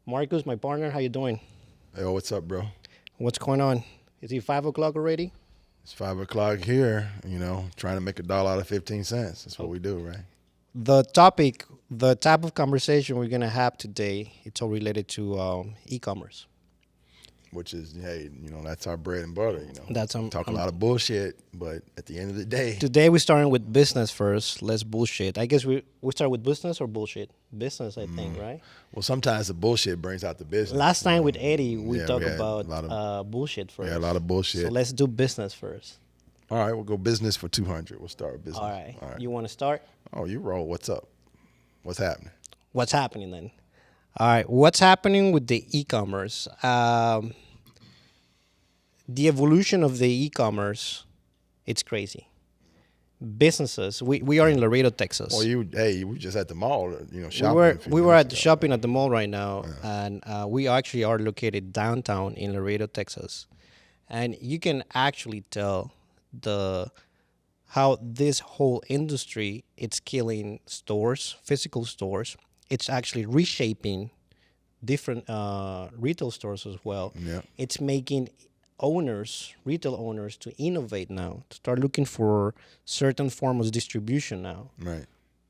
Marcus, my partner, how you doing? Hey, what's up, bro? What's going on? Is it 5 o'clock already? It's 5 o'clock here, trying to make $1 out of 15 cents. That's what we do, right? The topic, the type of conversation we're going to have today, it's all related to e-commerce. Which is, hey, that's our bread and butter, That's Talk a lot of bullshit, but at the end of the day. Today we're starting with business first, less bullshit. I guess we start with business or bullshit? Business, I think, right? Well, sometimes the bullshit brings out the business. Last time with Eddie, we talked had about bullshit first. Yeah, a lot of bullshit. So let's do business first. All right, we'll go business for 200. We'll start with business. All right. You want to start? Oh, you roll. What's up? What's happening? What's happening then? All right. What's happening with the e-commerce? The evolution of the e-commerce, it's crazy. Businesses, we are in Laredo, Texas. Well, we just at the mall, shopping. We were at the shopping at the mall right now, and we actually are located downtown in Laredo, Texas. And you can actually tell how this whole industry, it's killing stores, physical stores. It's actually reshaping different retail stores as well. Yeah. It's making retail owners to innovate now, to start looking for certain forms of distribution now. Right.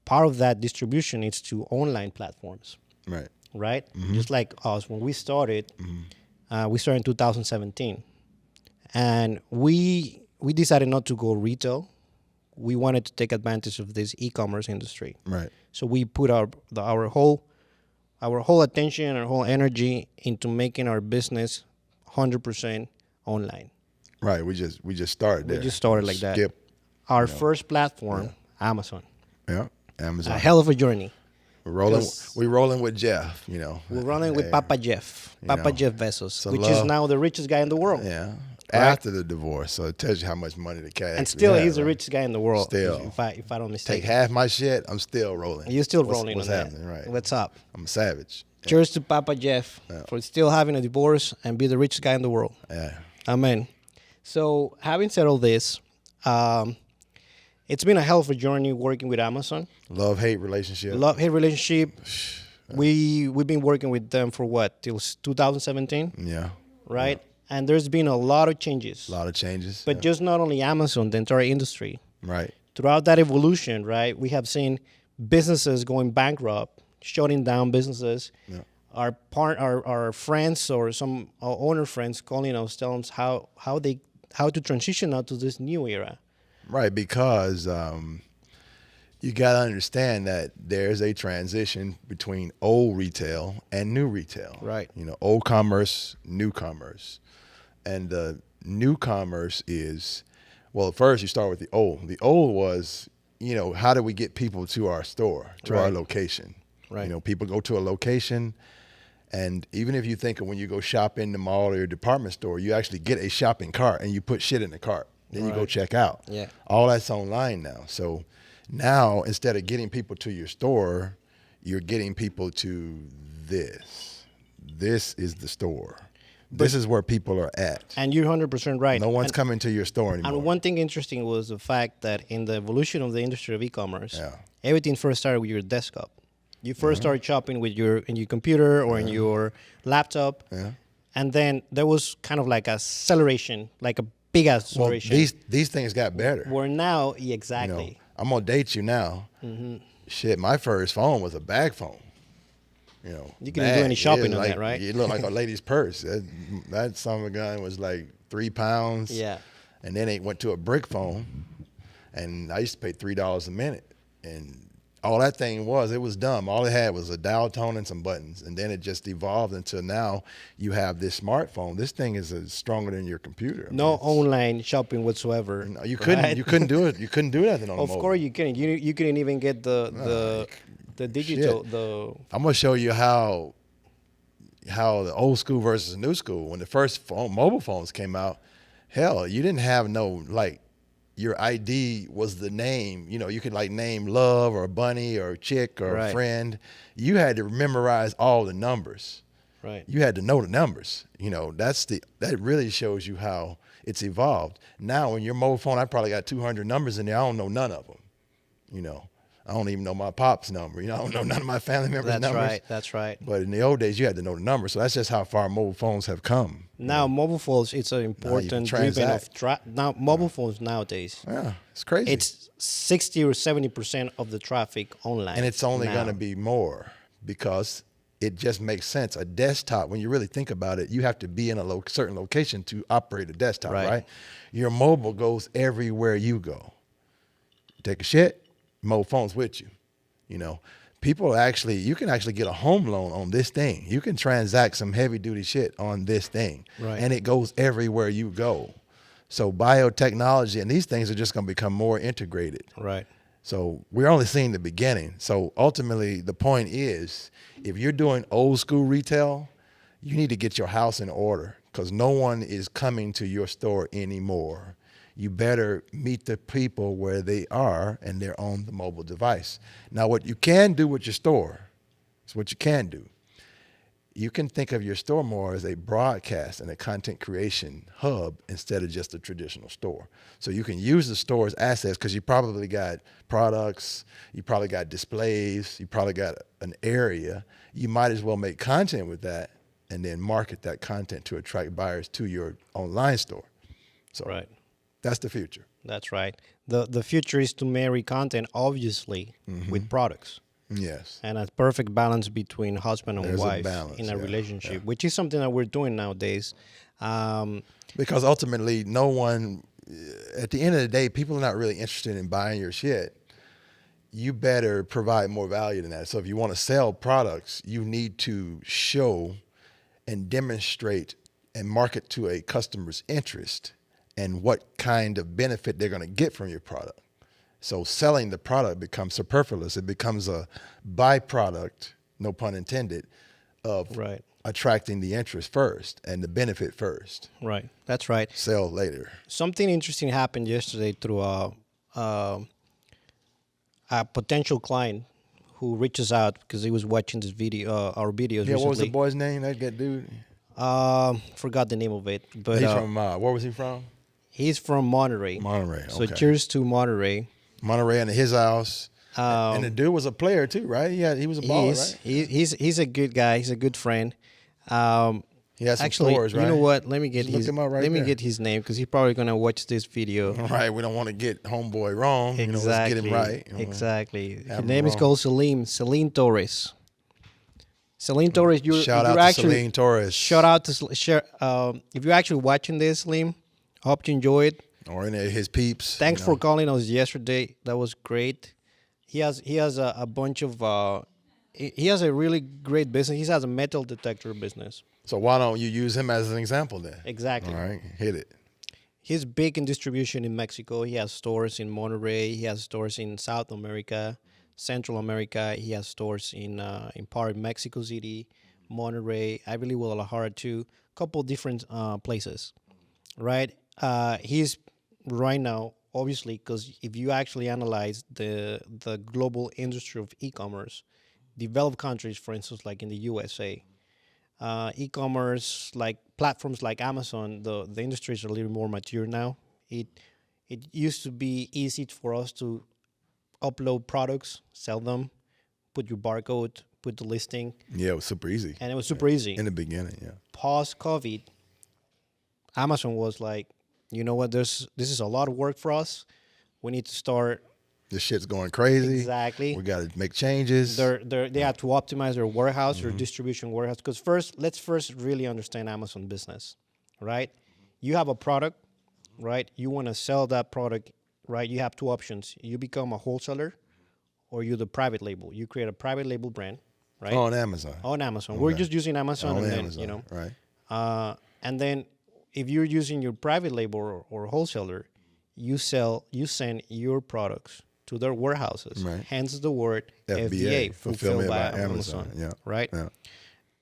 Part of that distribution is to online platforms. Right? Mm-hmm. Just like us, when we started, we started in 2017. And we decided not to go retail. We wanted to take advantage of this e-commerce industry. Right. So we put our whole attention, our whole energy into making our business 100% online. Right. We just started there. We just started like that. Our first platform, Amazon. Yeah. Amazon. A hell of a journey. We're rolling with Jeff, We're rolling with Papa Jeff. Jeff Bezos, which love. Is now the richest guy in the world. Yeah. Right? After the divorce. So it tells you how much money the cat And actually still, has, he's the right? richest guy in the world. Still. If I don't mistake. Take half my shit, I'm still rolling. You're still rolling What's on happening, that. right? What's up? I'm a savage. Cheers to Papa Jeff for still having a divorce and be the richest guy in the world. Yeah. Amen. So having said all this, it's been a hell of a journey working with Amazon. Love-hate relationship. Love-hate relationship. We've been working with them for what, till 2017? Yeah. Right? Yeah. And there's been a lot of changes. A lot of changes. But just not only Amazon, the entire industry. Right. Throughout that evolution, right, we have seen businesses going bankrupt, shutting down businesses. Yeah. Our friends or some owner friends calling us, telling us how to transition now to this new era. Right, because you got to understand that there's a transition between old retail and new retail. Right. Old commerce, new commerce. And the new commerce is, well, first you start with the old. The old was, how do we get people to our store, to our location? Right. People go to a location, and even if you think of when you go shop in the mall or your department store, you actually get a shopping cart and you put shit in the cart. Then you go check out. Yeah. All that's online now. So now, instead of getting people to your store, you're getting people to this. This is the store. This is where people are at. And you're 100% right. No one's coming to your store anymore. And one thing interesting was the fact that in the evolution of the industry of e-commerce, Yeah. everything first started with your desktop. You first started shopping in your computer or in your laptop. Yeah. And then there was kind of like a acceleration, like a big acceleration. Well, these things got better. Where now, exactly. I'm gonna date you now. Mm-hmm. Shit, my first phone was a bag phone. You couldn't do any shopping on that, right? It looked like a lady's purse. That summer gun was like 3 pounds. Yeah. And then it went to a brick phone, and I used to pay $3 a minute. And all that thing was, it was dumb. All it had was a dial tone and some buttons. And then it just evolved until now you have this smartphone. This thing is stronger than your computer. No online shopping whatsoever. No, you couldn't. Right? You couldn't do it. You couldn't do nothing on the Of mobile. course you couldn't. You couldn't even get the digital Shit. I'm gonna show you how the old school versus new school. When the first mobile phones came out, hell, you didn't have no your ID was the name. You could name love or bunny or chick or Right. friend. You had to memorize all the numbers. Right. You had to know the numbers. That really shows you how it's evolved. Now in your mobile phone, I probably got 200 numbers in there. I don't know none of them. I don't even know my pop's number. I don't know none of my family members' That's numbers. right. That's right. But in the old days, you had to know the number. So that's just how far mobile phones have come. Now, mobile phones, it's an important driven of now mobile phones nowadays. Yeah, it's crazy. It's 60 or 70% of the traffic online. And it's only going to be more because it just makes sense. A desktop, when you really think about it, you have to be in a certain location to operate a desktop, right? Your mobile goes everywhere you go. Take a shit, mobile phone's with you. People you can actually get a home loan on this thing. You can transact some heavy duty shit on this thing. Right. And it goes everywhere you go. So biotechnology and these things are just going to become more integrated. Right. So we're only seeing the beginning. So ultimately the point is, if you're doing old school retail, you need to get your house in order because no one is coming to your store anymore. You better meet the people where they are and they're on the mobile device. Now, what you can do with your store is what you can do. You can think of your store more as a broadcast and a content creation hub instead of just a traditional store. So you can use the store as assets because you probably got products, you probably got displays, you probably got an area. You might as well make content with that and then market that content to attract buyers to your online store. So right. That's the future. That's right. The future is to marry content, obviously, with products. Yes. And a perfect balance between husband and wife in a Yeah. relationship, which is something that we're doing nowadays. Because ultimately, no one, at the end of the day, people are not really interested in buying your shit. You better provide more value than that. So if you want to sell products, you need to show and demonstrate and market to a customer's interest and what kind of benefit they're going to get from your product. So selling the product becomes superfluous. It becomes a byproduct, no pun intended, of attracting the interest first and the benefit first. Right. That's right. Sell later. Something interesting happened yesterday through a potential client who reaches out because he was watching this video, our videos recently. What was the boy's name? That dude? Forgot the name of it. But he's from, where was he from? He's from Monterey. Monterey, okay. So cheers to Monterey. Monterey and his house. And the dude was a player too, right? He was a baller, right? He's a good guy. He's a good friend. He has some stores, right? You know what? Let me get his name because he's probably gonna watch this video. Right. We don't want to get homeboy wrong. Exactly. Let's get him right. Exactly. His name is called Celine Torres. Celine Torres, shout out to Celine Torres. Shout out to if you're actually watching this, Celine, I hope you enjoy it. Or any of his peeps. Thanks for calling us yesterday. That was great. He has a bunch of he has a really great business. He has a metal detector business. So why don't you use him as an example then? Exactly. All right, hit it. He's big in distribution in Mexico. He has stores in Monterrey. He has stores in South America, Central America. He has stores in part of Mexico City, Monterrey, I believe Guadalajara too. A couple different places, right? He's right now, obviously, because if you actually analyze the global industry of e-commerce, developed countries, for instance, like in the USA, e-commerce, like platforms like Amazon, the industries are a little more mature now. It used to be easy for us to upload products, sell them, put your barcode, put the listing. Yeah, it was super easy. And it was super easy. In the beginning, yeah. Post-COVID, Amazon was like, you know what, this is a lot of work for us. We need to start. This shit's going crazy. Exactly. We got to make changes. They have to optimize their warehouse, their distribution warehouse. Because let's first really understand Amazon business, right? You have a product, right? You want to sell that product, right? You have two options. You become a wholesaler or you're the private label. You create a private label brand, right? On Amazon. On Amazon. Okay. We're just using Amazon. On and Amazon, then, right. And then if you're using your private label or wholesaler, you send your products to their warehouses. Right. Hence the word FBA, fulfilled by Amazon. Yeah. Right? Yeah.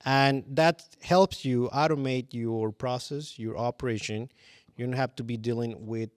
And that helps you automate your process, your operation. You don't have to be dealing with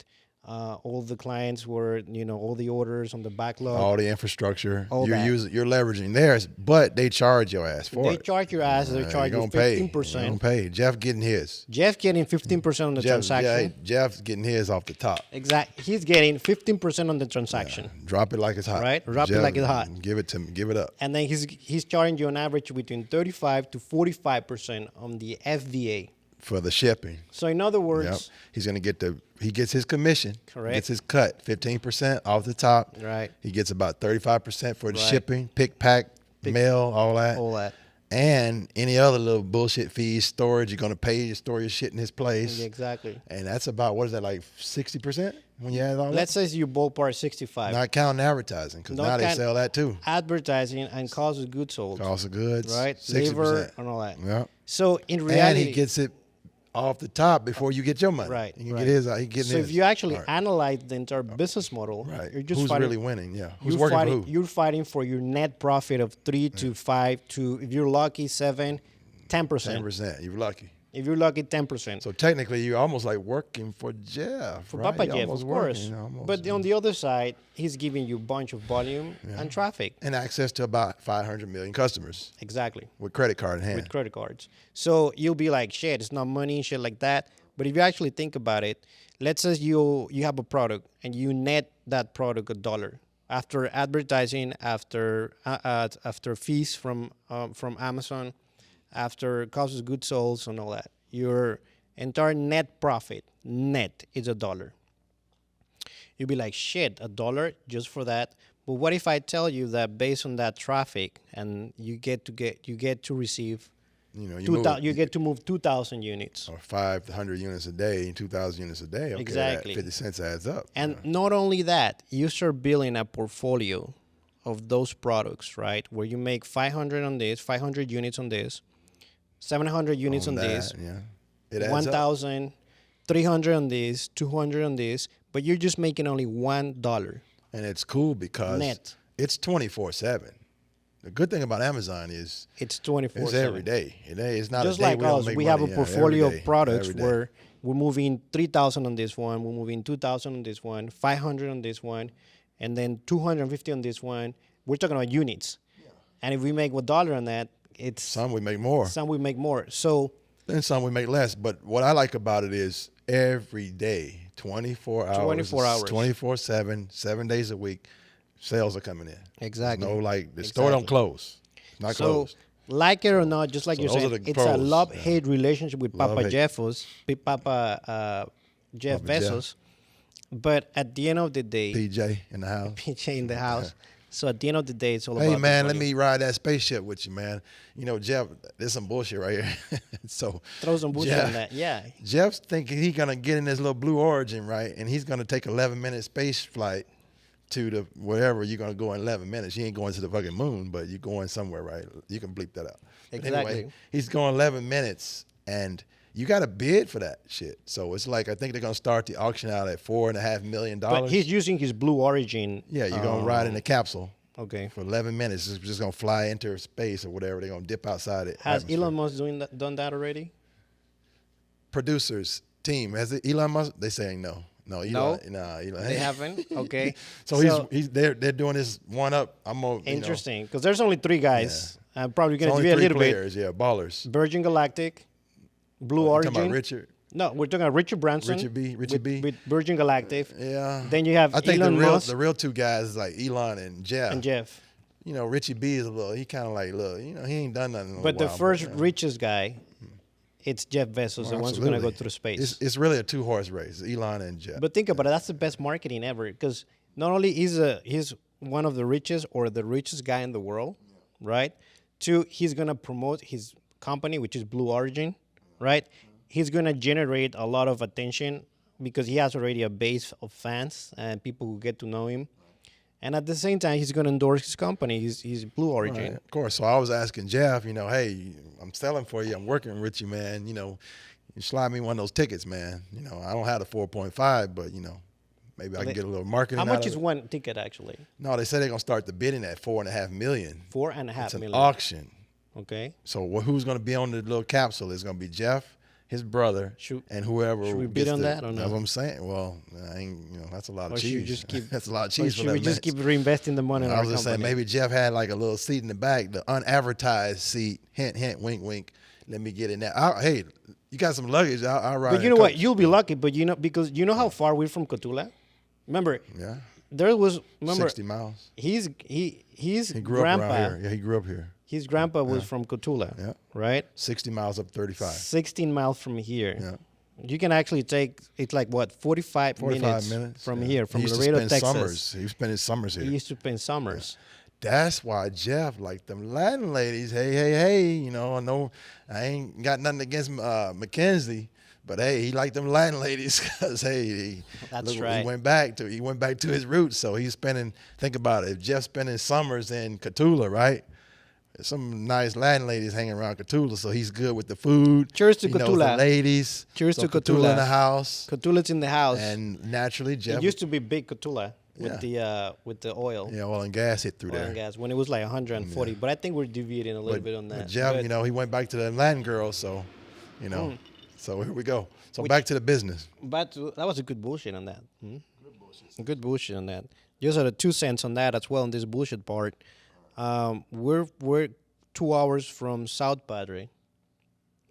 All the clients were, all the orders on the backlog. All the infrastructure All that. you're leveraging theirs, but they charge your ass for They it. charge your ass. They charge you You're gonna pay. 15%. You're gonna pay. Jeff getting his. Jeff getting 15% on the transaction. Jeff's getting his off the top. Exactly. He's getting 15% on the transaction. Drop it like it's hot. Right? Drop it like it's hot. Give it to me. Give it up. And then he's charging you on average between 35 to 45% on the FBA. For the shipping. So in other words, he's gonna get he gets his commission. Correct. Gets his cut, 15% off the top. Right. He gets about 35% for the shipping, pick, pack, mail, all that. All that. And any other little bullshit fees, storage, you're gonna pay to store your shit in his place. Exactly. And that's about, what is that, like 60% when you add all that? Let's say you ballpark 65. Not counting advertising, because now they sell that too. Advertising and cost of goods sold. Cost of goods. Right. 60%. Labor and all that. Yeah. So in reality, And he gets it off the top before you get your money. Right. You can get his. He getting his. So if you actually analyze the entire business model, you're just who's fighting, really winning? Yeah. Who's working for who? You're fighting for your net profit of 3 to 5 to, if you're lucky, 7, 10%. 10%. You're lucky. If you're lucky, 10%. So technically, you're almost like working for Jeff. For right? Papa You're Jeff, of course. But on the other side, he's giving you a bunch of volume and traffic. And access to about 500 million customers. Exactly. With credit card in hand. With credit cards. So you'll be like, shit, it's not money, shit like that. But if you actually think about it, let's say you have a product and you net that product $1 after advertising, after fees from Amazon, after cost of goods sold and all that. Your entire net profit is $1. You'll be like, shit, $1 just for that. But what if I tell you that based on that traffic, and you get to receive, you get to move 2,000 units or 500 units a day, 2,000 units a day. Okay, exactly. 50 cents adds up. And not only that, you start building a portfolio of those products, right? Where you make 500 on this, 500 units on this, 700 units on this, 1,000, 300 on this, 200 on this, but you're just making only $1. And it's cool because net. It's 24/7. The good thing about Amazon is it's 24/7. It's every day. It's not just a day like us. We have a portfolio of products where we're moving 3,000 on this one, we're moving 2,000 on this one, 500 on this one, and then 250 on this one. We're talking about units. Yeah. And if we make $1 on that, it's some we make more. Some we make more. So then some we make less. But what I like about it is every day, 24 hours, 24/7, 7 days a week, sales are coming in. Exactly. No, like the store don't close. It's not closed. Like it or not, just like you're saying, it's a love-hate relationship with Papa Jeff Bezos. But at the end of the day, PJ in the house. PJ in the house. So at the end of the day, it's all about. Hey man, let me ride that spaceship with you, man. Jeff, there's some bullshit right here. So throw some bullshit on that, yeah. Jeff's thinking he's gonna get in this little Blue Origin, right? And he's gonna take 11-minute space flight to the wherever you're gonna go in 11 minutes. You ain't going to the fucking moon, but you're going somewhere, right? You can bleep that out. Exactly. Anyway, he's going 11 minutes, and you got to bid for that shit. So it's like I think they're gonna start the auction out at $4.5 million. But he's using his Blue Origin. Yeah, you're gonna ride in a capsule. Okay. For 11 minutes, it's just gonna fly into space or whatever. They're gonna dip outside it. Has Elon Musk done that already? Producers team has it Elon Musk? They saying no. No, Elon. They haven't. Okay. so they're doing this one up. Interesting, because there's only 3 guys. Yeah. I'm probably going to be a little players, bit. Yeah, ballers. Virgin Galactic, Blue Origin. Talking about Richard. No, we're talking about Richard Branson. Richard B. With Virgin Galactic. Yeah. Then you have I think Elon Musk. the real 2 guys is like Elon and Jeff. Richie B is he kind of like, he ain't done nothing in a while. But the first richest guy, it's Jeff Bezos, the one's going to go through space. It's really a 2-horse race, Elon and Jeff. But think about it, that's the best marketing ever, because not only he's one of the richest or the richest guy in the world, right? 2, he's going to promote his company, which is Blue Origin, right? He's going to generate a lot of attention because he has already a base of fans and people who get to know him. And at the same time, he's going to endorse his company. He's Blue Origin. Right, of course. So I was asking Jeff, hey, I'm selling for you. I'm working with you, man. You slide me one of those tickets, man. I don't have the 4.5, but, maybe I can get a little marketing. How much is one ticket, actually? No, they said they're going to start the bidding at $4.5 million. $4.5 million. It's an auction. Okay. So who's going to be on the little capsule? It's going to be Jeff, his brother, Should- and whoever. should we gets bid on the- that or That's no? what I'm saying. Well, I ain't, that's a lot of Or should we cheese. just keep? That's a lot of Or cheese for should that we just match. keep reinvesting the money in I our was just saying, company? maybe Jeff had like a little seat in the back, the unadvertised seat. Hint, hint, wink, wink. Let me get in there. Hey, you got some luggage? I'll ride. But you know what? You'll be lucky. But because you know how far we're from Cotulla. Remember, Yeah, there was 60 miles. His He grew grandpa. up around here. Yeah, he grew up here. His grandpa was from Cotulla, Yeah. right? 60 miles up 35. 16 miles from here. Yeah. You can actually take, it's like what, 45 minutes from yeah. here, from he used Laredo, to spend Texas. Summers. He spent his summers here. He used to spend summers. That's why Jeff like them Latin ladies. Hey. I know I ain't got nothing against Mackenzie, but hey, he liked them Latin ladies because hey, That's right. He went back to his roots. So he's spending. Think about it. If Jeff's spending summers in Cotulla, right? There's some nice Latin ladies hanging around Cotulla, so he's good with the food. Cheers to he knows Cotulla. the ladies. Cheers so to Cotulla Cotulla. in the house. Cotulla's in the house. And naturally, Jeff. It used to be big Cotulla with Yeah. the oil. Yeah, oil and gas hit through Oil there. and gas, when it was like 140. But I think we're deviating a little bit on that. But Jeff, But he went back to the Latin girl, so, So here we go. So back to the business. But that was a good bullshit on that. Good bullshit on that. Just had a 2 cents on that as well on this bullshit part. We're 2 hours from South Padre,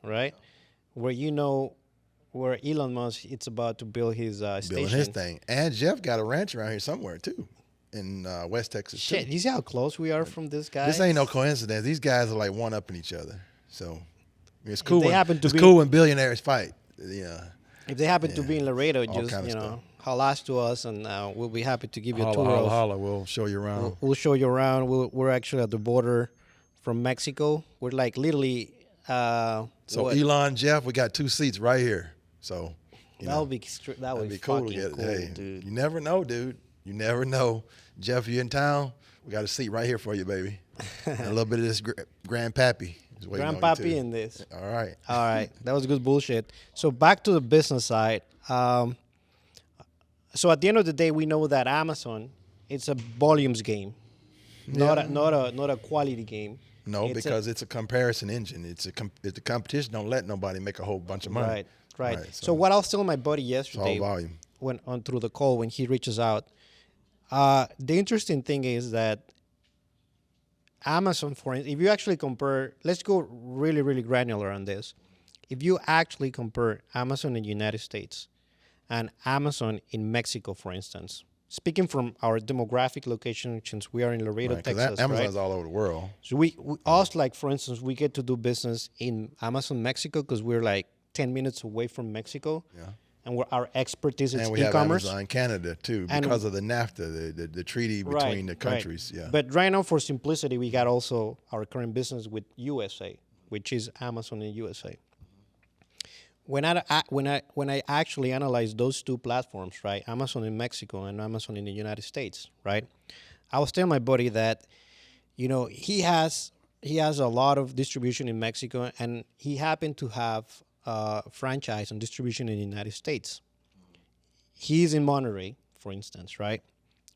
right? Where Elon Musk it's about to build his station. Building his thing. And Jeff got a ranch around here somewhere, too, in West Texas, Shit, too. you see how close we are from this guy? This ain't no coincidence. These guys are like one-upping each other. So it's cool. they happen to It's be- cool when billionaires fight. Yeah. If they happen to be in Laredo, All just kind of stuff. holla to us, and we'll be happy to give you a Holla, tour. holla, of- holla. We'll show you around. We'll show you around. We're actually at the border from Mexico. We're like literally. So what? Elon, Jeff, we got 2 seats right here. So that would be that would that'd be be cool fucking to get. cool, Hey, dude. you never know, dude. You never know. Jeff, you in town? We got a seat right here for you, baby. And a little bit of this grandpappy. is waiting on you, Grandpappy too. in this. All right. All right, that was good bullshit. So back to the business side. So at the end of the day, we know that Amazon, it's a volumes game, not a quality game. No, It's because it's a comparison engine. The competition don't let nobody make a whole bunch of money. Right. Right, So so- what I was telling my buddy It's all yesterday, volume. when on through the call when he reaches out, the interesting thing is that Amazon, for instance, if you actually compare, let's go really, really granular on this. If you actually compare Amazon in the United States and Amazon in Mexico, for instance, speaking from our demographic location, since we are in Laredo, Right, 'cause Texas, Amazon's right? all over the world. So we us, like, for instance, we get to do business in Amazon, Mexico, because we're like 10 minutes away from Mexico. Yeah. And our expertise is And we have e-commerce. Amazon Canada too, And- because of the NAFTA, the treaty between the countries. Yeah. But right now, for simplicity, we got also our current business with USA, which is Amazon in USA. When I actually analyze those 2 platforms, right, Amazon in Mexico and Amazon in the United States, right, I was telling my buddy that, he has a lot of distribution in Mexico, and he happened to have franchise and distribution in the United States. He's in Monterey, for instance, right?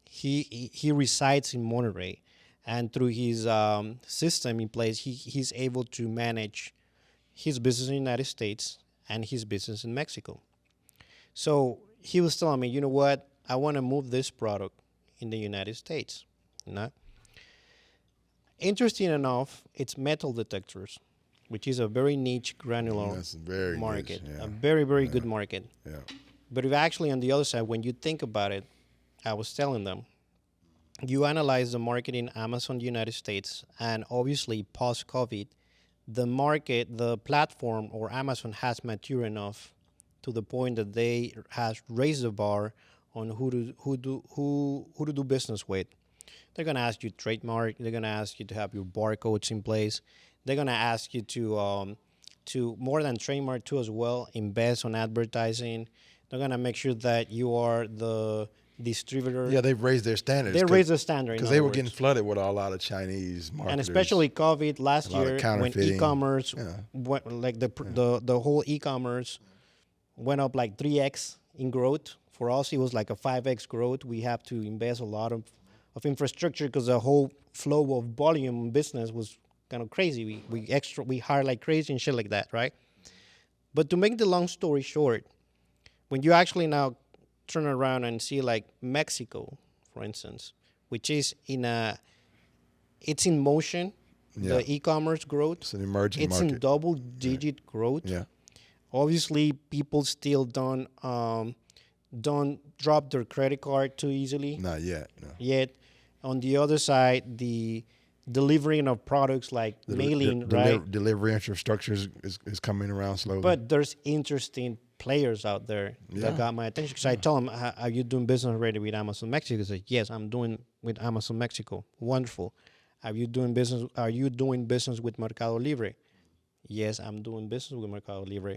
He resides in Monterey, and through his system in place, he's able to manage his business in the United States and his business in Mexico. So he was telling me, you know what? I want to move this product in the United States. Interesting enough, it's metal detectors, which is a very niche, granular That's very market, niche, yeah. a very, very good market. Yeah. But if actually on the other side, when you think about it, I was telling them, you analyze the market in Amazon United States, and obviously post-COVID, the platform or Amazon has matured enough to the point that they has raised the bar on who to do business with. They're gonna ask you trademark. They're gonna ask you to have your barcodes in place. They're gonna ask you to more than trademark too as well, invest on advertising. They're gonna make sure that you are the distributor. Yeah, they've raised their standards. They raised the standard because in they other were words. getting flooded with a lot of Chinese marketers. And especially COVID last A lot of year when counterfeiting. e-commerce, Yeah. went, like the whole e-commerce went up like 3x in growth. For us, it was like a 5x growth. We have to invest a lot of infrastructure because the whole flow of volume business was kind of crazy. We hired like crazy and shit like that, right? But to make the long story short, when you actually now turn around and see like Mexico, for instance, which is it's in motion, Yeah. the e-commerce growth. It's an emerging It's in market. double-digit growth. Yeah. Obviously, people still don't drop their credit card too easily Not yet. No. yet. On the other side, the delivering of products like mailing, right? Delivery infrastructure is coming around slowly. But there's interesting players out there Yeah. that got my attention. Because I told them, are you doing business already with Amazon Mexico? They said, yes, I'm doing with Amazon Mexico. Wonderful. Are you doing business with Mercado Libre? Yes, I'm doing business with Mercado Libre.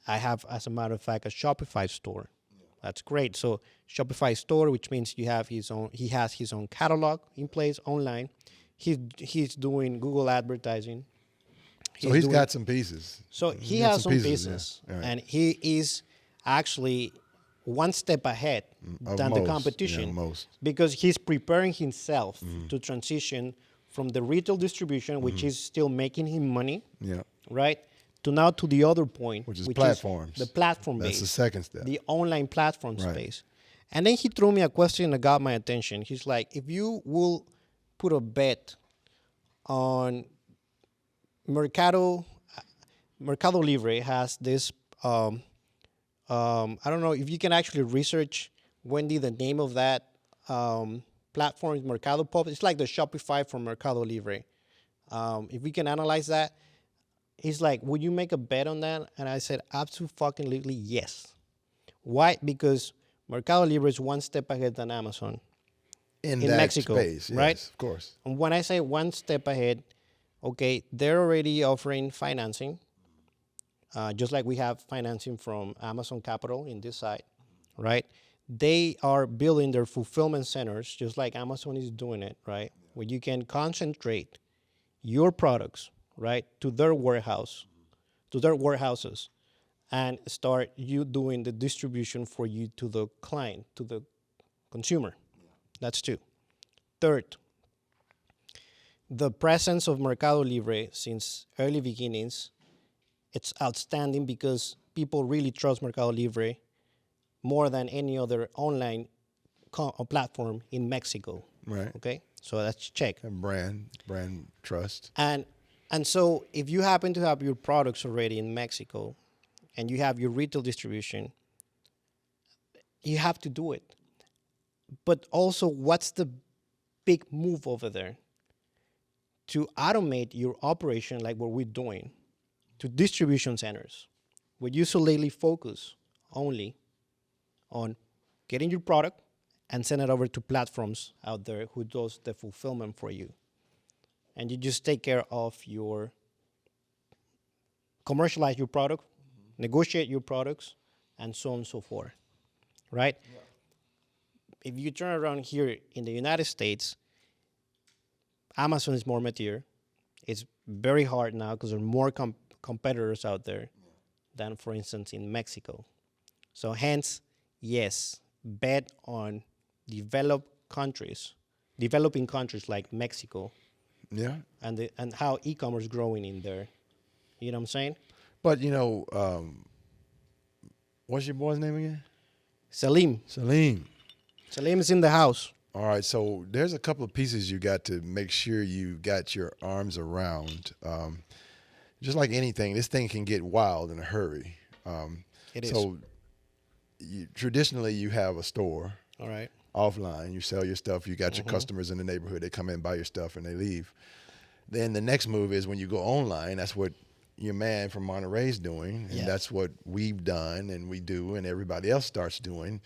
I have, as a matter of fact, a Shopify store. That's great. So Shopify store, which means he has his own catalog in place online. He's doing Google advertising. So he's got some pieces. So he has some pieces, yeah. Right. and he is actually one step ahead than the competition, most. because he's preparing himself to transition from the retail distribution, which is still making him money, Yeah. right, to now to the other point, Which is platforms. the platform That's base, the second step. the online platform Right. space. And then he threw me a question that got my attention. He's like, if you will put a bet on Mercado Libre has this, I don't know if you can actually research, Wendy, the name of that platform is Mercado Pop. It's like the Shopify for Mercado Libre. If we can analyze that, he's like, would you make a bet on that? And I said, absolutely yes. Why? Because Mercado Libre is one step ahead than Amazon in in that Mexico, space, yes, right? of course. And when I say one step ahead, okay, they're already offering financing, just like we have financing from Amazon Capital in this side, right? They are building their fulfillment centers, just like Amazon is doing it, right? Where you can concentrate your products, right, to their warehouses, and start you doing the distribution for you to the client, to the consumer. That's two. Third, the presence of Mercado Libre since early beginnings, it's outstanding because people really trust Mercado Libre more than any other online platform in Mexico. Right. Okay, so that's check. And brand trust. And so if you happen to have your products already in Mexico and you have your retail distribution, you have to do it. But also, what's the big move over there? To automate your operation like what we're doing to distribution centers, where you solely focus only on getting your product and send it over to platforms out there who does the fulfillment for you. And you just take care of your, commercialize your product, negotiate your products, and so on and so forth, right? Yeah. If you turn around here in the United States, Amazon is more mature. It's very hard now because there are more competitors out there than, for instance, in Mexico. So hence, yes, bet on developing countries like Mexico. Yeah. And how e-commerce is growing in there. You know what I'm saying? But, what's your boy's name again? Salim. Salim is in the house. All right, so there's a couple of pieces you got to make sure you got your arms around. Just like anything, this thing can get wild in a hurry. It is. So traditionally, you have a store. All right. Offline, you sell your stuff. You got your customers in the neighborhood. They come in, buy your stuff, and they leave. Then the next move is when you go online. That's what your man from Monterey is doing, and that's what we've done and we do, and everybody else starts doing.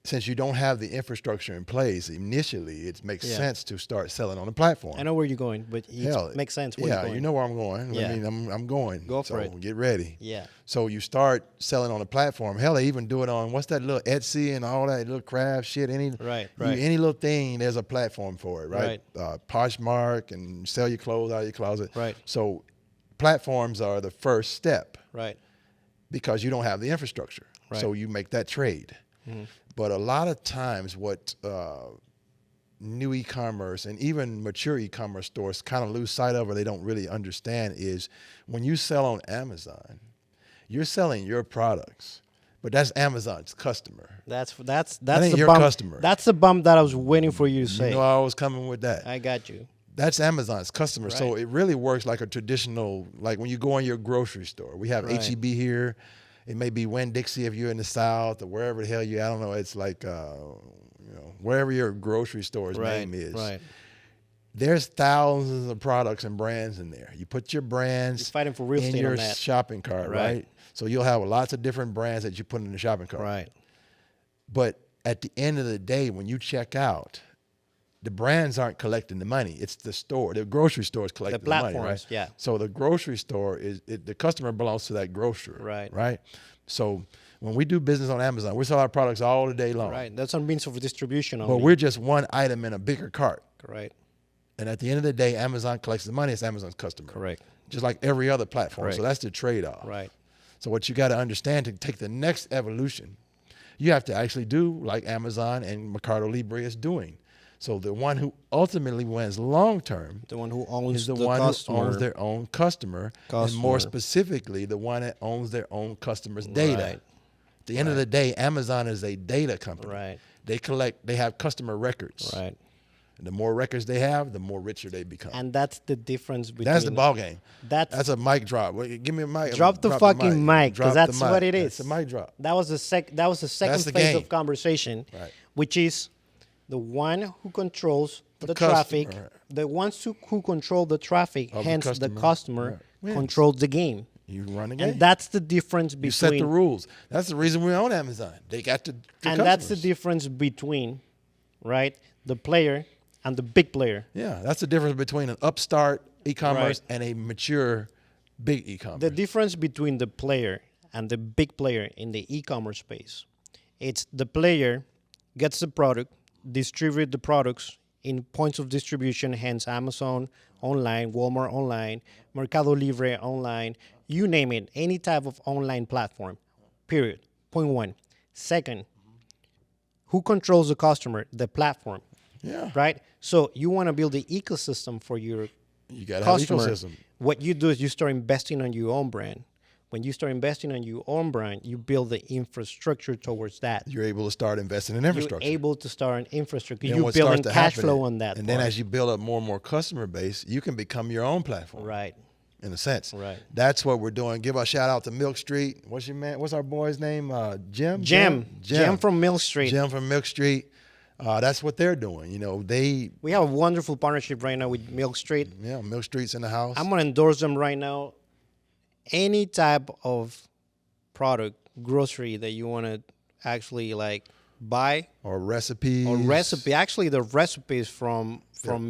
Since you don't have the infrastructure in place initially, it makes sense to start selling on the platform. I know where you're going, but it makes sense where you're going. You know where I'm going. Yeah. I mean, I'm going. Go for it. Get ready. Yeah. So you start selling on the platform. Hell, they even do it on, what's that little Etsy and all that little craft shit. Any little thing, there's a platform for it, right? Poshmark, and sell your clothes out of your closet. Right. So platforms are the first step. Right. Because you don't have the infrastructure. Right. So you make that trade. Mm-hmm. But a lot of times what new e-commerce and even mature e-commerce stores kind of lose sight of, or they don't really understand, is when you sell on Amazon, You're selling your products, but that's Amazon's customer. That's That ain't the your bump. customer. That's the bump that I was waiting for you to say. You know I was coming with that. I got you. That's Amazon's customer. Right. So it really works like a traditional, like when you go in your grocery store. We have Right. HEB here. It may be Winn-Dixie if you're in the South or wherever the hell you. I don't know. It's like wherever your grocery store's name is. Right. There's thousands of products and brands in there. You put your brands You're fighting for real in estate your on that. shopping cart, right? So you'll have lots of different brands that you put in the shopping cart. Right. But at the end of the day, when you check out, the brands aren't collecting the money. It's the store. The grocery store is collecting the money, right? Yeah. So the grocery store the customer belongs to that grocer, Right. Right. So when we do business on Amazon, we sell our products all the day long. Right. That's on means of distribution But only. we're just one item in a bigger cart. Right. And at the end of the day, Amazon collects the money. It's Amazon's customer. Correct. Just like every other platform. Correct. So that's the trade-off. Right. So what you got to understand to take the next evolution, you have to actually do like Amazon and Mercado Libre is doing. So the one who ultimately wins long-term The one who owns is the the one customer. who owns their own customer, and more specifically, the one that owns their own customer's data. Right. At the end of the day, Amazon is a data company. Right. They have customer records. Right. And the more records they have, the more richer they become. And that's the difference between. That's the ball game. That's a mic drop. Give me a mic. drop the fucking mic, because Drop that's the mic. what it is. It's a mic drop. That was the second That's the phase game. of conversation, Right. which is the one who controls the customer, traffic, right. the ones who control the traffic, Of the hence the customer, customer right, wins. controls the game. You run the game. And that's the difference between. You set the rules. That's the reason we're on Amazon. They got the and customers. that's the difference between, right, the player and the big player. Yeah, that's the difference between an upstart e-commerce Right. and a mature big e-commerce. The difference between the player and the big player in the e-commerce space, it's the player gets the product, distribute the products in points of distribution, hence Amazon online, Walmart online, Mercado Libre online, you name it, any type of online platform, period. Point one. Second, who controls the customer? The platform, Yeah. right? So you want to build the ecosystem for your You got to have customer. ecosystem. What you do is you start investing on your own brand. When you start investing on your own brand, you build the infrastructure towards that. You're able to start investing in You're infrastructure. able to start an infrastructure. Then You're what building starts to cash happen flow is- on that. And then part. as you build up more and more customer base, you can become your own platform. Right. In a sense. Right. That's what we're doing. Give a shout out to Milk Street. What's our boy's name? Jim? Jim from Mill Street. Jim from Milk Street. That's what they're doing. You know, We have a wonderful partnership right now with Milk Street. Milk Street's in the house. I'm going to endorse them right now. Any type of product, grocery that you want to actually like buy or recipes. or recipe. Actually, the recipes from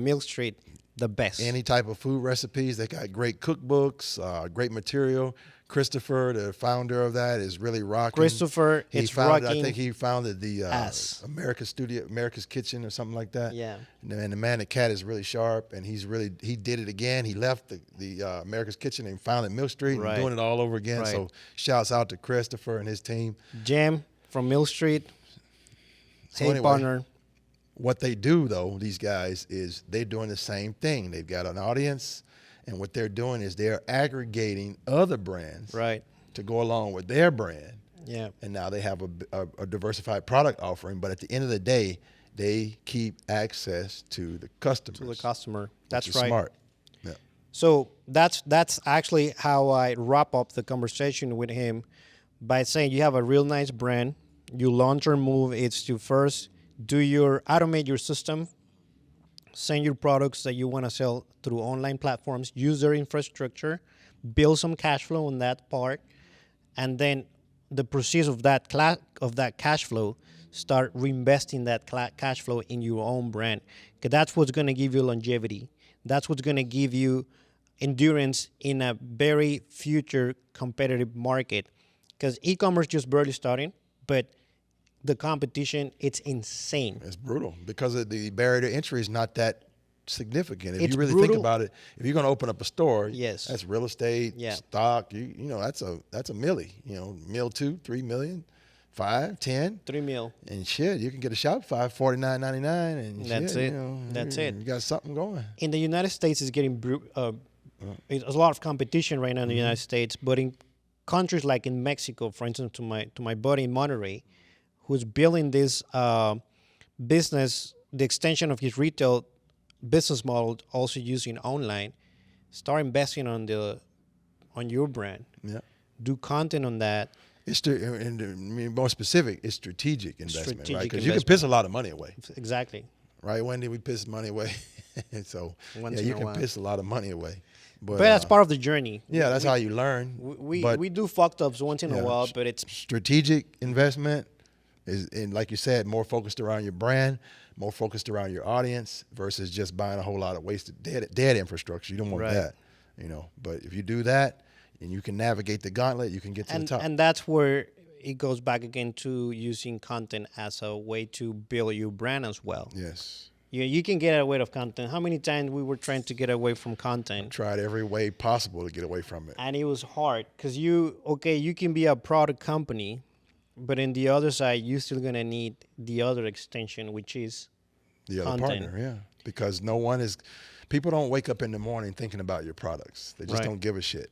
Milk Street, the best. Any type of food recipes. They got great cookbooks, great material. Christopher, the founder of that, is really rocking. Christopher, it's rocking. I think he founded the ass. America's Kitchen or something like that. Yeah. And the man, the cat, is really sharp, and he did it again. He left the America's Kitchen and founded Milk Street Right. and doing it all over again. Right. So shouts out to Christopher and his team. Jim from Mill Street. So Hey, anyway, partner. What they do, though, these guys, is they're doing the same thing. They've got an audience, and what they're doing is they're aggregating other brands Right. to go along with their brand. Yeah. And now they have a diversified product offering. But at the end of the day, they keep access to the customers. To the customer. That's which is right. smart. Yeah. So that's actually how I wrap up the conversation with him by saying you have a real nice brand. Your long-term move is to first automate your system, send your products that you want to sell through online platforms, use their infrastructure, build some cash flow on that part, and then the proceeds of that cash flow, start reinvesting that cash flow in your own brand. Because that's what's going to give you longevity. That's what's going to give you endurance in a very future competitive market. Because e-commerce just barely starting, but the competition, it's insane. It's brutal because of the barrier to entry is not that significant. If It's you really brutal. think about it, if you're going to open up a store, Yes. that's real estate, Yeah. stock. You know, that's a milli. You know, mil 2, 3 million, 5, 10, 3 mil. and shit. You can get a Shopify $49.99, and That's shit, it. You know, That's you it. got something going. In the United States, it's getting there's a lot of competition right now in the United States, but in countries like in Mexico, for instance, to my buddy in Monterey, who's building this business, the extension of his retail business model, also using online. Start investing on your brand. Yeah. Do content on that. And I mean, more specific, it's strategic investment, right? Strategic Because you can piss a lot of money away. Exactly. Right, Wendy? We piss money away. So, Once yeah, in you a can while. piss a lot of money away. But that's part of the journey. Yeah, that's how you learn. We do fucked ups once in a while, but it's strategic investment is, and like you said, more focused around your brand, more focused around your audience versus just buying a whole lot of wasted dead infrastructure. You don't want that, But if you do that and you can navigate the gauntlet, you can get to the top. And that's where it goes back again to using content as a way to build your brand as well. Yes. You can get away of content. How many times we were trying to get away from content? Tried every way possible to get away from it. And it was hard because you can be a product company, but in the other side, you're still going to need the other extension, which is the other content. partner, yeah. Because people don't wake up in the morning thinking about your products. They just don't give a shit.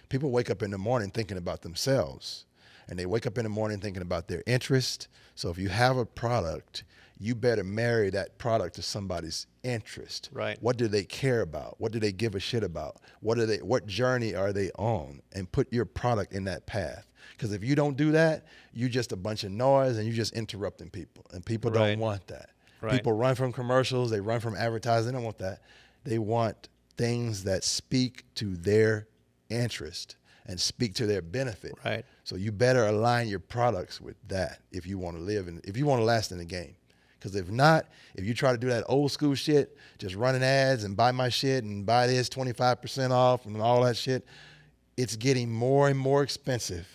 People wake up in the morning thinking about themselves. And they wake up in the morning thinking about their interest. So if you have a product, you better marry that product to somebody's interest. Right. What do they care about? What do they give a shit about? What journey are they on? And put your product in that path. Because if you don't do that, you're just a bunch of noise and you're just interrupting people. And people don't want that. Right. People run from commercials. They run from advertising. They don't want that. They want things that speak to their interest and speak to their benefit. Right. So you better align your products with that if you want to live and if you want to last in the game. Because if not, if you try to do that old school shit, just running ads and buy my shit and buy this 25% off and all that shit, it's getting more and more expensive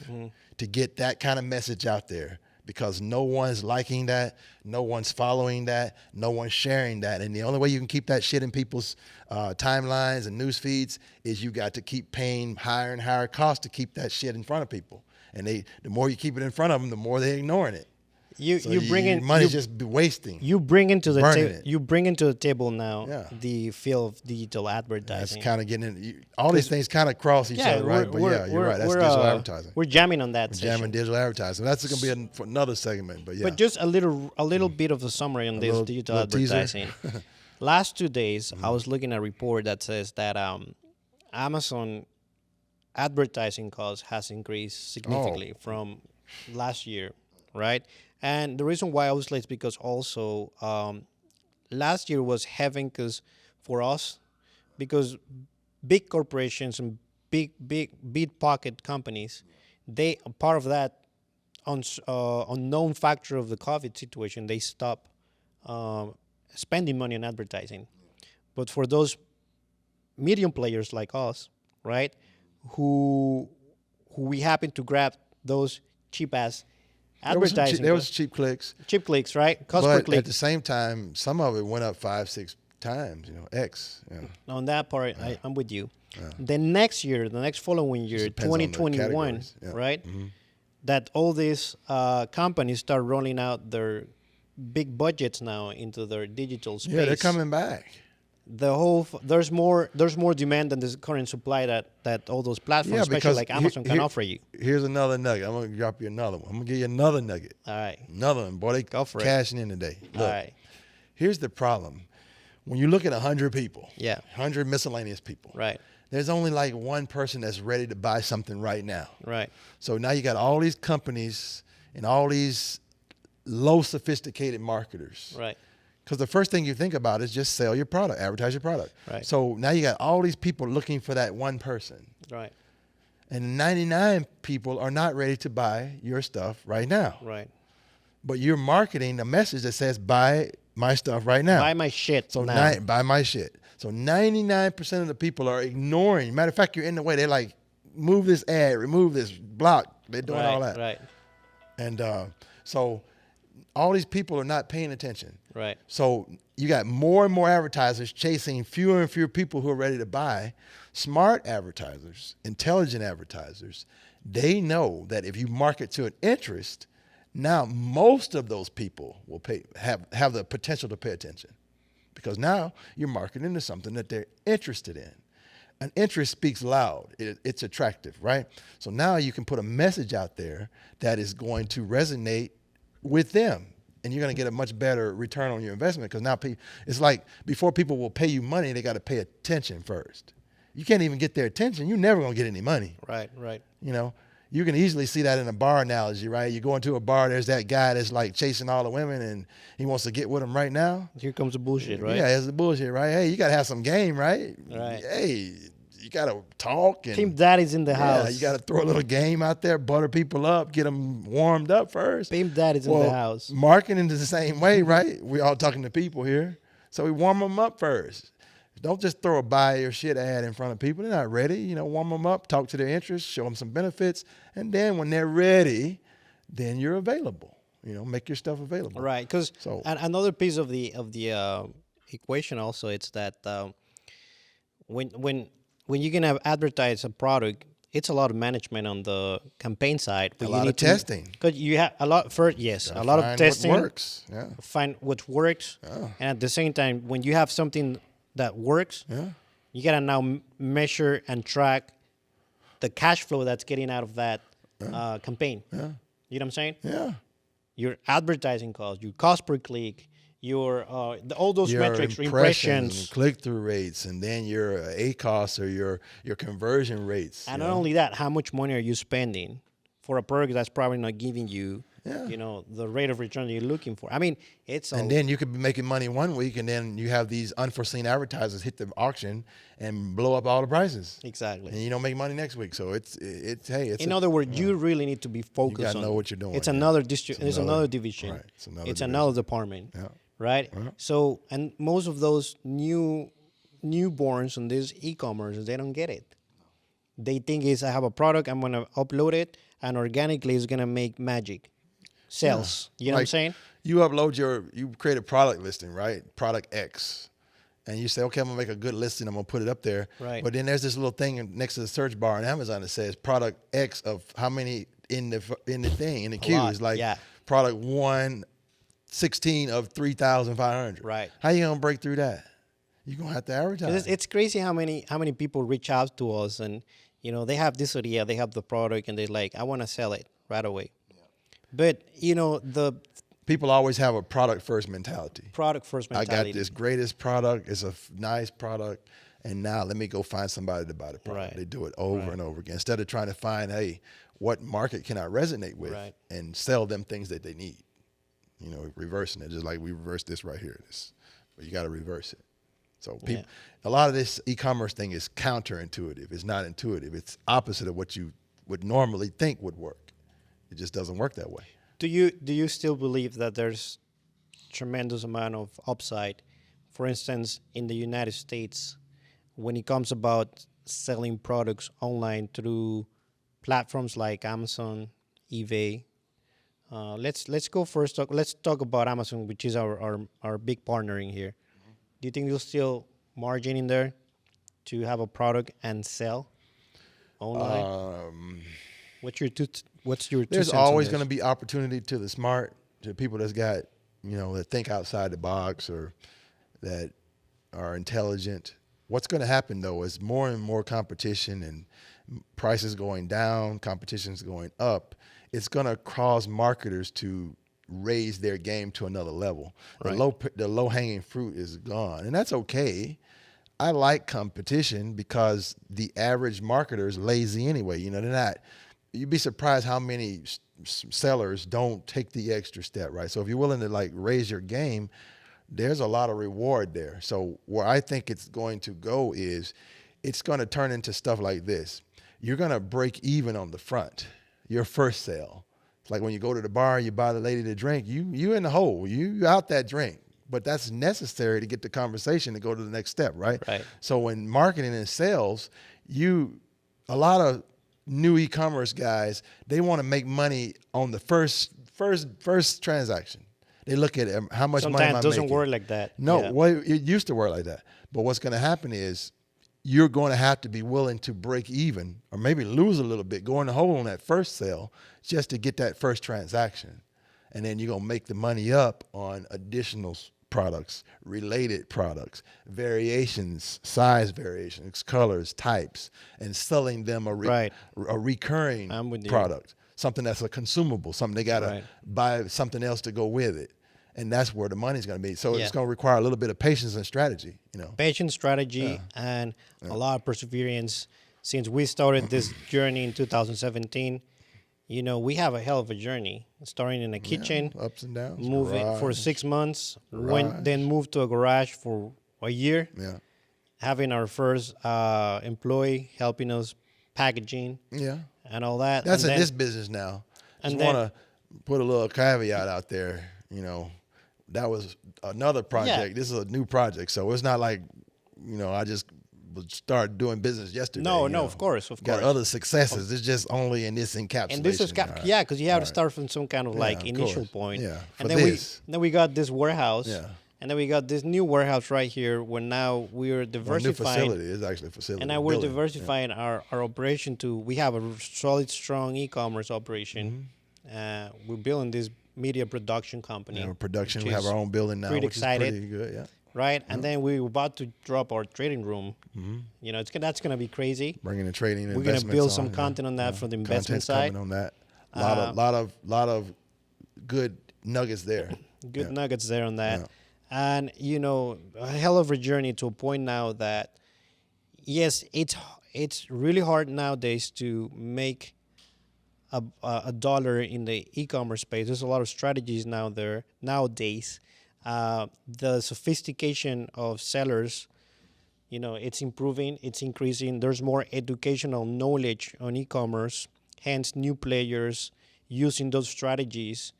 to get that kind of message out there because no one's liking that, no one's following that, no one's sharing that. And the only way you can keep that shit in people's timelines and news feeds is you got to keep paying higher and higher costs to keep that shit in front of people. And the more you keep it in front of them, the more they're ignoring it. You bring in money just be wasting. You bring into the table. You bring into the table now the field of digital advertising. That's kind of getting in. All these things kind of cross each other, right? But yeah, you're right. That's digital advertising. We're jamming on that. Jamming digital advertising. That's going to be for another segment, but yeah. But just a little bit of a summary on this digital advertising. Last 2 days, I was looking at a report that says that Amazon advertising cost has increased significantly from last year, right? And the reason why obviously is because also last year was heaven for us because big corporations and big pocket companies, they part of that unknown factor of the COVID situation, they stop spending money on advertising. But for those medium players like us, right, who we happen to grab those cheap ass advertising. There was cheap clicks. Cheap clicks, right? Cost but per click. At the same time, some of it went up 5-6 times. X. On that part, I'm with you. The next year, the next following year, 2021, right? Mm-hmm. That all these companies start rolling out their big budgets now into their digital space. Yeah, they're coming back. There's more demand than the current supply that all those platforms, especially like Amazon, can offer you. Here's another nugget. I'm gonna drop you another one. I'm gonna give you another nugget. All right. Another one, boy. They cashing in today. Look, all right. Here's the problem. When you look at 100 people, 100 miscellaneous people, right? There's only like one person that's ready to buy something right now. Right. So now you got all these companies and all these low sophisticated marketers. Right. Because the first thing you think about is just sell your product, advertise your product. Right. So now you got all these people looking for that one person. Right. And 99 people are not ready to buy your stuff right now. Right. But you're marketing a message that says buy my stuff right now. Buy my shit so now. Buy my shit. So 99% of the people are ignoring. Matter of fact, you're in the way. They're like, move this ad, remove this block. They're doing all that. Right. And so all these people are not paying attention. Right. So you got more and more advertisers chasing fewer and fewer people who are ready to buy. Smart advertisers, intelligent advertisers, they know that if you market to an interest, now most of those people will have the potential to pay attention. Because now you're marketing to something that they're interested in. an interest speaks loud. It's attractive, right? So now you can put a message out there that is going to resonate with them. And you're going to get a much better return on your investment because now it's like before people will pay you money, they got to pay attention first. You can't even get their attention. You're never going to get any money. Right. You know, you can easily see that in a bar analogy, right? You go into a bar, there's that guy that's like chasing all the women and he wants to get with them right now. Here comes the bullshit, right? Yeah, it's the bullshit, right? Hey, you got to have some game, right? Right. Hey, you got to talk. And, Pimp Daddy's in the house. Yeah, you got to throw a little game out there, butter people up, get them warmed up first. Pimp Daddy's in the house. Marketing is the same way, right? We all talking to people here. So we warm them up first. Don't just throw a buy your shit ad in front of people. They're not ready. You know, warm them up, talk to their interests, show them some benefits. And then when they're ready, then you're available. You know, make your stuff available. Right. Because another piece of the equation also, it's that when you're going to advertise a product, it's a lot of management on the campaign side. A lot of testing. Because you have a lot of testing. What works. Yeah. Find what works. Yeah. And at the same time, when you have something that works, you got to now measure and track the cash flow that's getting out of that campaign. Yeah. You know what I'm saying? Yeah. Your advertising cost, your cost per click, your all those your metrics, impressions, click-through rates, and then your ACOS or your conversion rates. And not only that, how much money are you spending for a product that's probably not giving you, the rate of return you're looking for? I mean, and then you could be making money one week, and then you have these unforeseen advertisers hit the auction and blow up all the prices. Exactly. And you don't make money next week. So it's in other words, you really need to be focused. You got to know what you're doing. It's another It's another division. Right. It's another department. Yeah. Right. Yeah. So, and most of those newborns on this e-commerce, they don't get it. They think I have a product, I'm gonna upload it, and organically it's gonna make magic. Sales. You know what I'm saying? You create a product listing, right? Product X. And you say, okay, I'm gonna make a good listing, I'm gonna put it up there. Right. But then there's this little thing next to the search bar on Amazon that says product X of how many in the thing, in the queue. It's like product 116 of 3,500. Right. How you gonna break through that? You're gonna have to advertise. It's crazy how many people reach out to us and they have this idea, they have the product, and they're like, I want to sell it right away. But the people always have a product first mentality. Product first mentality. I got this greatest product. It's a nice product, and now let me go find somebody to buy the product. Right. They do it over and over again instead of trying to find, hey, what market can I resonate with and sell them things that they need. Reversing it, just like we reversed this right here. But you got to reverse it. So a lot of this e-commerce thing is counterintuitive. It's not intuitive. It's opposite of what you would normally think would work. It just doesn't work that way. Do you still believe that there's tremendous amount of upside, for instance, in the United States, when it comes about selling products online through platforms like Amazon, eBay? Let's go first. Let's talk about Amazon, which is our big partner in here. Do you think there's still margin in there to have a product and sell online? What's your There's always going to be opportunity to the smart, to people that's got, that think outside the box or that are intelligent. What's going to happen though is more and more competition and prices going down, competition's going up. It's going to cause marketers to raise their game to another level. Right. The low hanging fruit is gone, and that's okay. I like competition because the average marketer is lazy anyway. They're not. You'd be surprised how many sellers don't take the extra step, right? So if you're willing to raise your game, there's a lot of reward there. So where I think it's going to go is it's going to turn into stuff like this. You're going to break even on the front, your first sale. It's like when you go to the bar, you buy the lady the drink, you in the hole, you out that drink. But that's necessary to get the conversation to go to the next step, right? Right. So in marketing and sales, a lot of new e-commerce guys, they want to make money on the first transaction. They look at how much money am I making. Sometimes it doesn't work like that. No, well, it used to work like that. But what's going to happen is you're going to have to be willing to break even or maybe lose a little bit, go in the hole on that first sale just to get that first transaction. And then you're going to make the money up on additional products, related products, variations, size variations, colors, types, and selling them a Right. recurring I'm with you. product, something that's a consumable, something they got to Right. buy something else to go with it. And that's where the money's going to be. So Yeah. it's going to require a little bit of patience and strategy, you know. Patient strategy and a lot of perseverance. Since we started this journey in 2017, you know, we have a hell of a journey. Starting in a kitchen, Ups and downs. moving for garage. 6 months, Garage. then moved to a garage for a year, Yeah. having our first employee helping us packaging Yeah. and all that. That's and in then, this business now. Just and then- want to put a little caveat out there, you know. That was another project. Yeah. This is a new project. So it's not like, you know, I just started doing business yesterday. No, you know. of course. Got other successes. It's just only in this encapsulation. And this is All right. yeah, because you have to All right. start from some kind of like of initial course. point. Yeah, for And then this. we got this warehouse. Yeah. And then we got this new warehouse right here where now we're Well, new diversifying. facility. It's actually a facility. And now we're building. diversifying our operation to, we have a solid, strong e-commerce operation. We're building this media production company. Yeah, production. which We have is our own building now, pretty which excited. is pretty good. Yeah. Right? And then we're about to drop our trading room. You know, that's going to be crazy. Bringing the trading. We're going to build some content on that for the investment Content's side. coming on that. Lot of good nuggets there. Good nuggets there on that. Yeah. And, you know, a hell of a journey to a point now that, yes, it's really hard nowadays to make a dollar in the e-commerce space. There's a lot of strategies nowadays. The sophistication of sellers, you know, it's improving, it's increasing. There's more educational knowledge on e-commerce, hence new players using those strategies.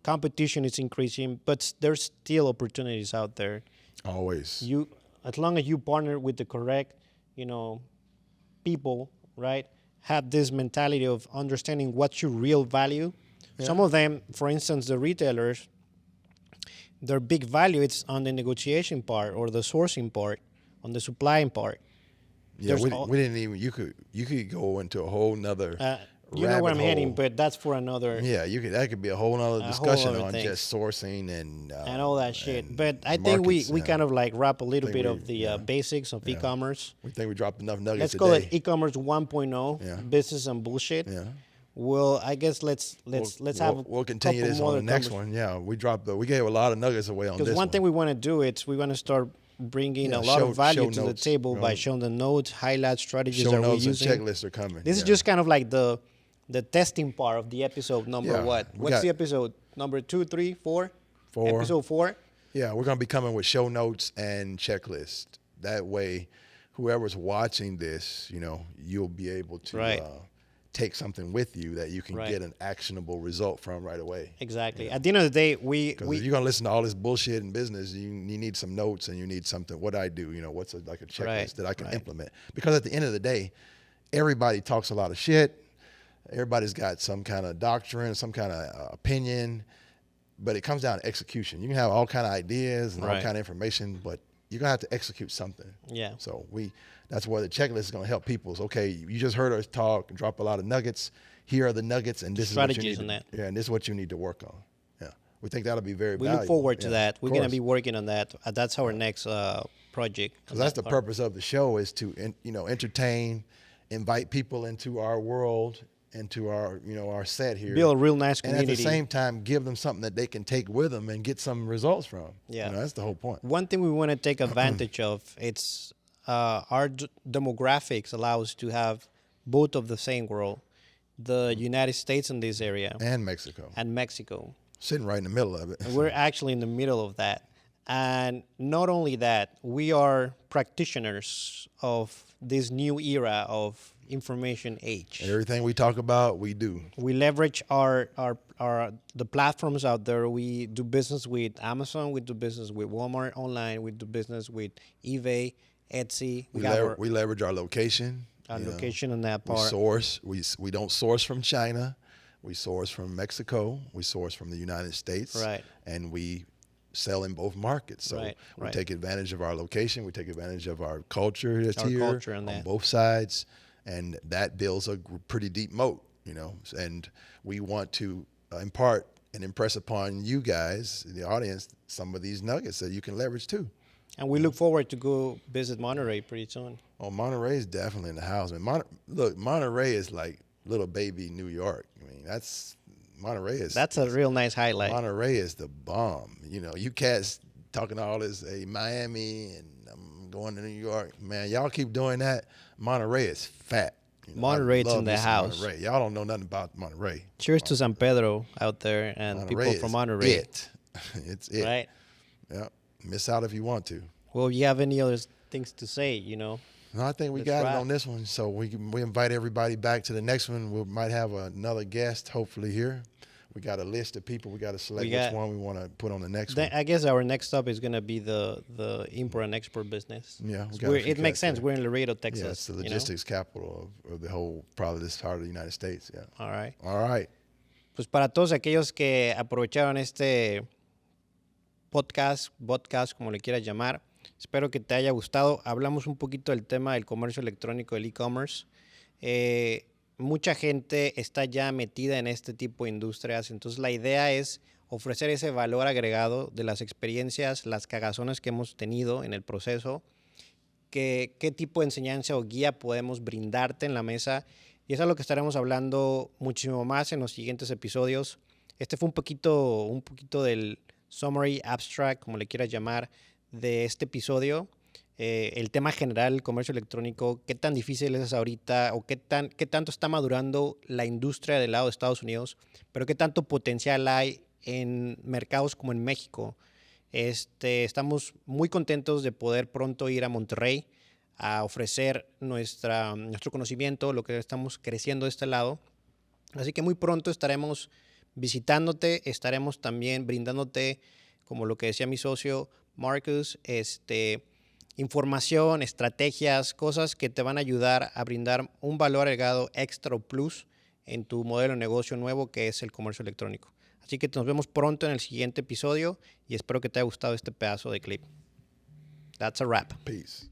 Competition is increasing, but there's still opportunities out there. Always. As long as you partner with the correct, you know, people, right? Have this mentality of understanding what's your real value. Yeah. Some of them, for instance, the retailers, their big value is on the negotiation part or the sourcing part, on the supplying part. Yeah, we didn't even. You could go into a whole nother. You know where I'm heading, but that's for another. Yeah, that could be a whole other discussion on thing. just sourcing and all that shit. But I think we kind of like wrap a little bit of the basics of e-commerce. We think we dropped enough nuggets. Let's call it e-commerce 1.0, business and bullshit. Yeah. Well, I guess let's have. We'll continue this on the next one. Yeah, we gave a lot of nuggets away on this. Because one thing we want to do is we want to start bringing a lot of value to the table by showing the notes, highlight strategies that we're using. Show notes and checklists are coming. This is just kind of like the testing part of the episode number what? What's the episode? Number 2, 3, 4? 4. Episode 4? Yeah, we're going to be coming with show notes and checklist. That way, whoever's watching this, you know, you'll be able to take something with you that you can get an actionable result from right away. Exactly. Yeah. At the end of the day, if you're going to listen to all this bullshit in business, you need some notes and you need something. What I do, you know, what's like a checklist that I can implement. Because at the end of the day, everybody talks a lot of shit. Everybody's got some kind of doctrine, some kind of opinion, but it comes down to execution. You can have all kind of ideas and all kind of information, but you're gonna have to execute something. Yeah. So that's where the checklist is gonna help people. It's okay, you just heard us talk and drop a lot of nuggets. Here are the nuggets, and this strategies is what you need. on that. Yeah, and this is what you need to work on. Yeah, we think that'll be very we valuable. look forward to that. We're gonna be working on that. That's our next project. Because that's the purpose of the show, is to entertain, invite people into our world, into our our set here, build a real nice community, and at the same time give them something that they can take with them and get some results from. Yeah, that's the whole point. One thing we want to take advantage of, it's our demographics allow us to have both of the same world, the United States in this area and Mexico sitting right in the middle of it. And we're actually in the middle of that. And not only that, we are practitioners of this new era of information age. Everything we talk about, we do. We leverage the platforms out there. We do business with Amazon. We do business with Walmart online. We do business with eBay, Etsy. We leverage our location. Our location in that part. We source. We don't source from China. We source from Mexico. We source from the United States. Right. And we sell in both markets. So we take advantage of our location. We take advantage of our culture that's here on both sides. And that builds a pretty deep moat, and we want to impart and impress upon you guys, the audience, some of these nuggets that you can leverage too. And we look forward to go visit Monterey pretty soon. Oh, Monterey is definitely in the house. I mean, look, Monterey is like little baby New York. I mean, that's a real nice highlight. Monterey is the bomb. You know, you cats talking all this, hey, Miami, and I'm going to New York. Man, y'all keep doing that. Monterey is fat. You know, Monterey's in the house. Monterey. Y'all don't know nothing about Monterey. Cheers to San Pedro out there and Monterey people from Monterey. It's it. Right. Yeah. Miss out if you want to. Well, you have any other things to say, you know? No, I think we got it on this one. So we invite everybody back to the next one. We might have another guest, hopefully, here. We got a list of people. We got to select which one we want to put on the next one. I guess our next stop is going to be the import and export business. Yeah. It makes sense. We're in Laredo, Texas. Yeah, it's the logistics capital of the whole, probably this part of the United States. Yeah. All right. All right. Pues para todos aquellos que aprovecharon este podcast, como le quieras llamar, espero que te haya gustado. Hablamos un poquito del tema del comercio electrónico, del e-commerce. Mucha gente está ya metida en este tipo de industrias, entonces la idea es ofrecer ese valor agregado de las experiencias, las cagazones que hemos tenido en el proceso, qué tipo de enseñanza o guía podemos brindarte en la mesa, y eso es lo que estaremos hablando muchísimo más en los siguientes episodios. Este fue un poquito del summary, abstract, como le quieras llamar, de este episodio. El tema general, el comercio electrónico, qué tan difícil es ahorita o qué tanto está madurando la industria del lado de Estados Unidos, pero qué tanto potencial hay en mercados como en México. Estamos muy contentos de poder pronto ir a Monterrey a ofrecer nuestro conocimiento, lo que estamos creciendo de este lado. Así que muy pronto estaremos visitándote, estaremos también brindándote, como lo que decía mi socio Marcus, información, estrategias, cosas que te van a ayudar a brindar un valor agregado extra o plus en tu modelo de negocio nuevo, que es el comercio electrónico. Así que nos vemos pronto en el siguiente episodio y espero que te haya gustado este pedazo de clip. That's a wrap. Peace.